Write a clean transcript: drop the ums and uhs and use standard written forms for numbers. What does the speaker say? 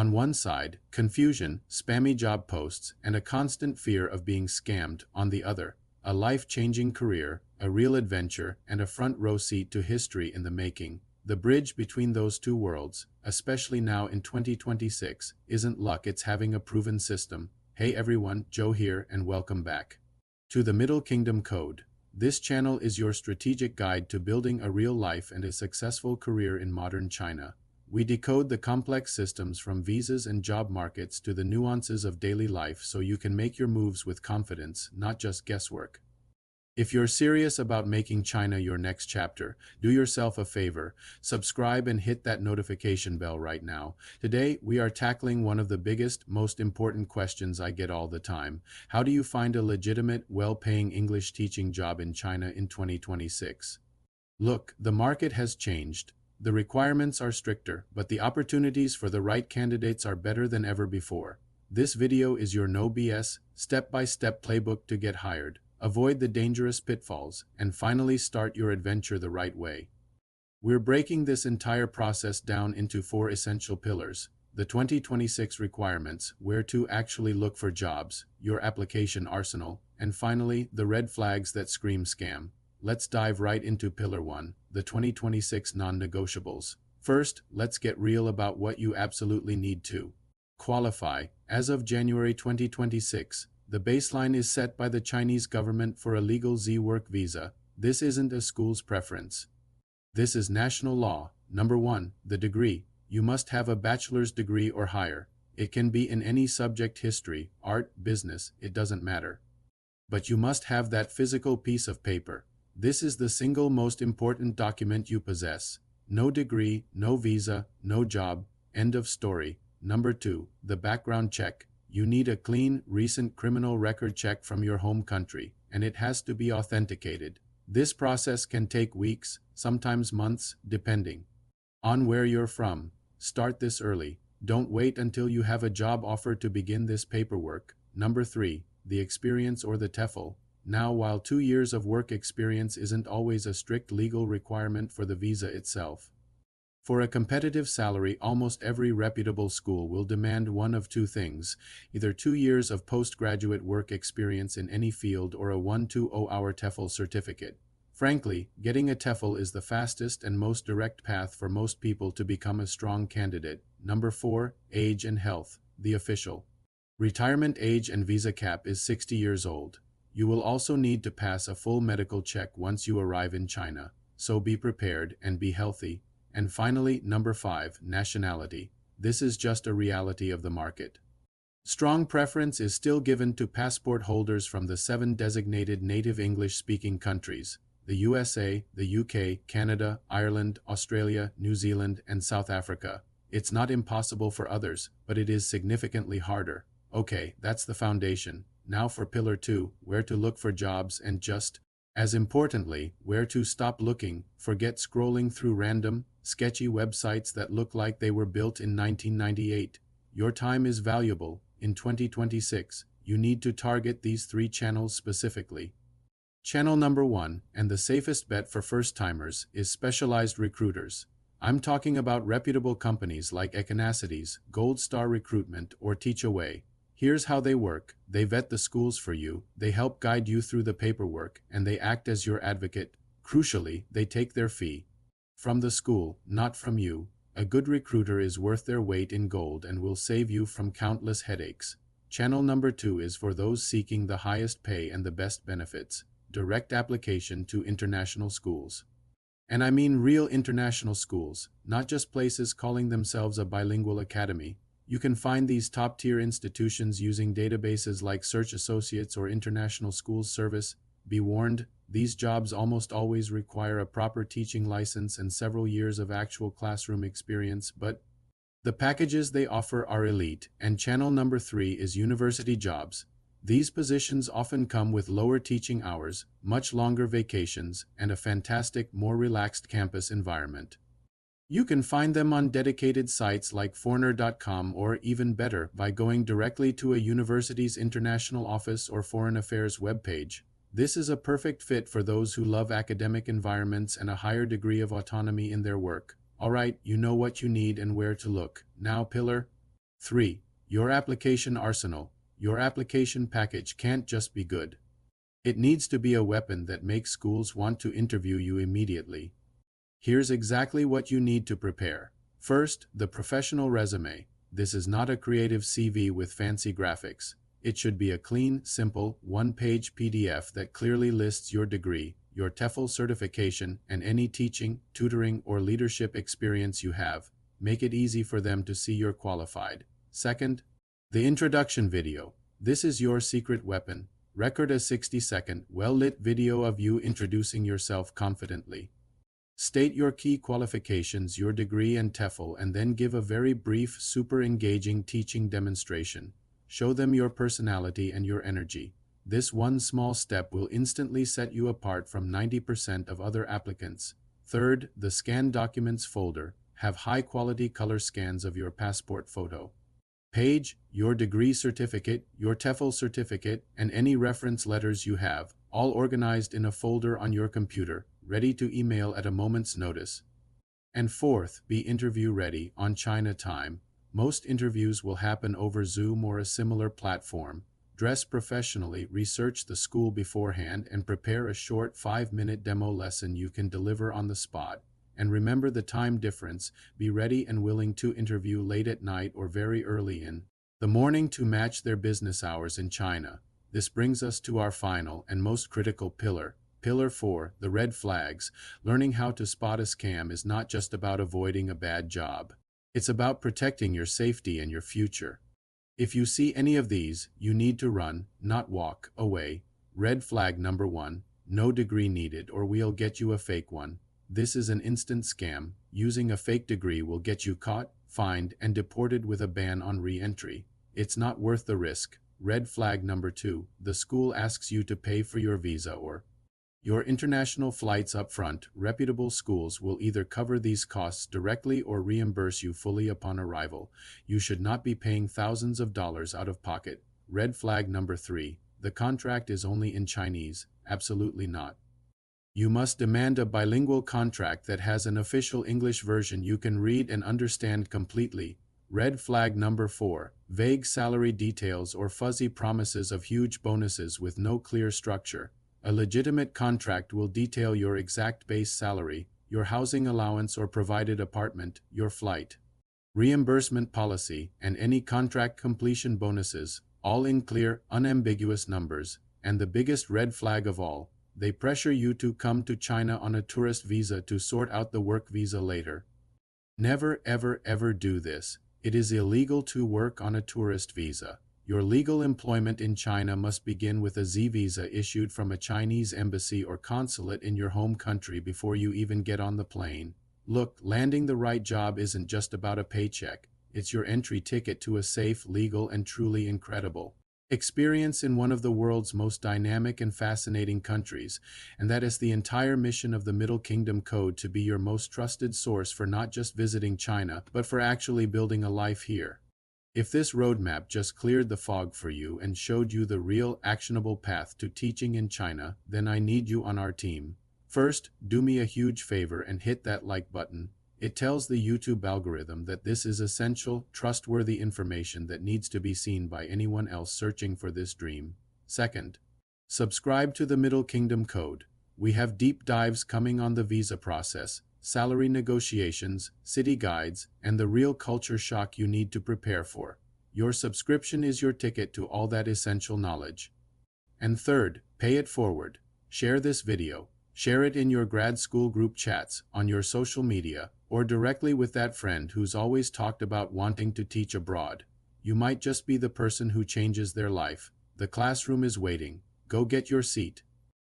On one side, confusion, spammy job posts, and a constant fear of being scammed. On the other, a life-changing career, a real adventure, and a front-row seat to history in the making. The bridge between those two worlds, especially now in 2026, isn't luck, it's having a proven system. Hey everyone, Joe here and welcome back to the Middle Kingdom Code. This channel is your strategic guide to building a real life and a successful career in modern China. We decode the complex systems from visas and job markets to the nuances of daily life so you can make your moves with confidence, not just guesswork. If you're serious about making China your next chapter, do yourself a favor, subscribe and hit that notification bell right now. Today, we are tackling one of the biggest, most important questions I get all the time. How do you find a legitimate, well-paying English teaching job in China in 2026? Look, the market has changed. The requirements are stricter, but the opportunities for the right candidates are better than ever before. This video is your no BS, step-by-step playbook to get hired. Avoid the dangerous pitfalls, and finally start your adventure the right way. We're breaking this entire process down into 4 essential pillars: the 2026 requirements, where to actually look for jobs, your application arsenal, and finally, the red flags that scream scam. Let's dive right into Pillar 1, the 2026 non-negotiables. First, let's get real about what you absolutely need to qualify. As of January 2026, the baseline is set by the Chinese government for a legal Z-work visa. This isn't a school's preference. This is national law. Number 1, the degree. You must have a bachelor's degree or higher. It can be in any subject: history, art, business, it doesn't matter. But you must have that physical piece of paper. This is the single most important document you possess. No degree, no visa, no job. End of story. Number 2, the background check. You need a clean, recent criminal record check from your home country, and it has to be authenticated. This process can take weeks, sometimes months, depending on where you're from. Start this early. Don't wait until you have a job offer to begin this paperwork. Number 3, the experience or the TEFL. Now, while 2 years of work experience isn't always a strict legal requirement for the visa itself, for a competitive salary, almost every reputable school will demand one of 2 things: either 2 years of postgraduate work experience in any field or a 120-hour TEFL certificate. Frankly, getting a TEFL is the fastest and most direct path for most people to become a strong candidate. Number 4, age and health. The official retirement age and visa cap is 60 years old. You will also need to pass a full medical check once you arrive in China, so be prepared and be healthy. And finally, number 5, nationality. This is just a reality of the market. Strong preference is still given to passport holders from the 7 designated native English-speaking countries: the USA, the UK, Canada, Ireland, Australia, New Zealand, and South Africa. It's not impossible for others, but it is significantly harder. Okay, that's the foundation. Now for Pillar 2, where to look for jobs, and just as importantly, where to stop looking. Forget scrolling through random, sketchy websites that look like they were built in 1998. Your time is valuable. In 2026, you need to target these 3 channels specifically. Channel number 1, and the safest bet for first-timers, is specialized recruiters. I'm talking about reputable companies like Expat, Gold Star Recruitment, or Teachaway. Here's how they work. They vet the schools for you, they help guide you through the paperwork, and they act as your advocate. Crucially, they take their fee from the school, not from you. A good recruiter is worth their weight in gold and will save you from countless headaches. Channel number 2 is for those seeking the highest pay and the best benefits: direct application to international schools. And I mean real international schools, not just places calling themselves a bilingual academy. You can find these top-tier institutions using databases like Search Associates or International Schools Service. Be warned, these jobs almost always require a proper teaching license and several years of actual classroom experience, but the packages they offer are elite. And channel number 3 is university jobs. These positions often come with lower teaching hours, much longer vacations, and a fantastic, more relaxed campus environment. You can find them on dedicated sites like foreigner.com, or even better, by going directly to a university's international office or foreign affairs webpage. This is a perfect fit for those who love academic environments and a higher degree of autonomy in their work. Alright, you know what you need and where to look. Now Pillar 3. Your application arsenal. Your application package can't just be good. It needs to be a weapon that makes schools want to interview you immediately. Here's exactly what you need to prepare. First, the professional resume. This is not a creative CV with fancy graphics. It should be a clean, simple, one-page PDF that clearly lists your degree, your TEFL certification, and any teaching, tutoring, or leadership experience you have. Make it easy for them to see you're qualified. Second, the introduction video. This is your secret weapon. Record a 60-second, well-lit video of you introducing yourself confidently. State your key qualifications, your degree and TEFL, and then give a very brief, super engaging teaching demonstration. Show them your personality and your energy. This one small step will instantly set you apart from 90% of other applicants. Third, the Scan Documents folder. Have high-quality color scans of your passport photo page, your degree certificate, your TEFL certificate, and any reference letters you have, all organized in a folder on your computer, ready to email at a moment's notice. And fourth, be interview ready on China time. Most interviews will happen over Zoom or a similar platform. Dress professionally, research the school beforehand, and prepare a short 5-minute demo lesson you can deliver on the spot. And remember the time difference. Be ready and willing to interview late at night or very early in the morning to match their business hours in China. This brings us to our final and most critical pillar. Pillar 4, the red flags. Learning how to spot a scam is not just about avoiding a bad job. It's about protecting your safety and your future. If you see any of these, you need to run, not walk, away. Red flag number 1, no degree needed or we'll get you a fake one. This is an instant scam. Using a fake degree will get you caught, fined, and deported with a ban on re-entry. It's not worth the risk. Red flag number 2, the school asks you to pay for your visa or your international flights up front. Reputable schools will either cover these costs directly or reimburse you fully upon arrival. You should not be paying thousands of dollars out of pocket. Red flag number 3, the contract is only in Chinese. Absolutely not. You must demand a bilingual contract that has an official English version you can read and understand completely. Red flag number 4, vague salary details or fuzzy promises of huge bonuses with no clear structure. A legitimate contract will detail your exact base salary, your housing allowance or provided apartment, your flight, reimbursement policy, and any contract completion bonuses, all in clear, unambiguous numbers. And the biggest red flag of all, they pressure you to come to China on a tourist visa to sort out the work visa later. Never ever do this. It is illegal to work on a tourist visa. Your legal employment in China must begin with a Z visa issued from a Chinese embassy or consulate in your home country before you even get on the plane. Look, landing the right job isn't just about a paycheck. It's your entry ticket to a safe, legal, and truly incredible experience in one of the world's most dynamic and fascinating countries, and that is the entire mission of the Middle Kingdom Code, to be your most trusted source for not just visiting China, but for actually building a life here. If this roadmap just cleared the fog for you and showed you the real, actionable path to teaching in China, then I need you on our team. First, do me a huge favor and hit that like button. It tells the YouTube algorithm that this is essential, trustworthy information that needs to be seen by anyone else searching for this dream. Second, subscribe to the Middle Kingdom Code. We have deep dives coming on the visa process, salary negotiations, city guides, and the real culture shock you need to prepare for. Your subscription is your ticket to all that essential knowledge. And third, pay it forward. Share this video. Share it in your grad school group chats, on your social media, or directly with that friend who's always talked about wanting to teach abroad. You might just be the person who changes their life. The classroom is waiting. Go get your seat.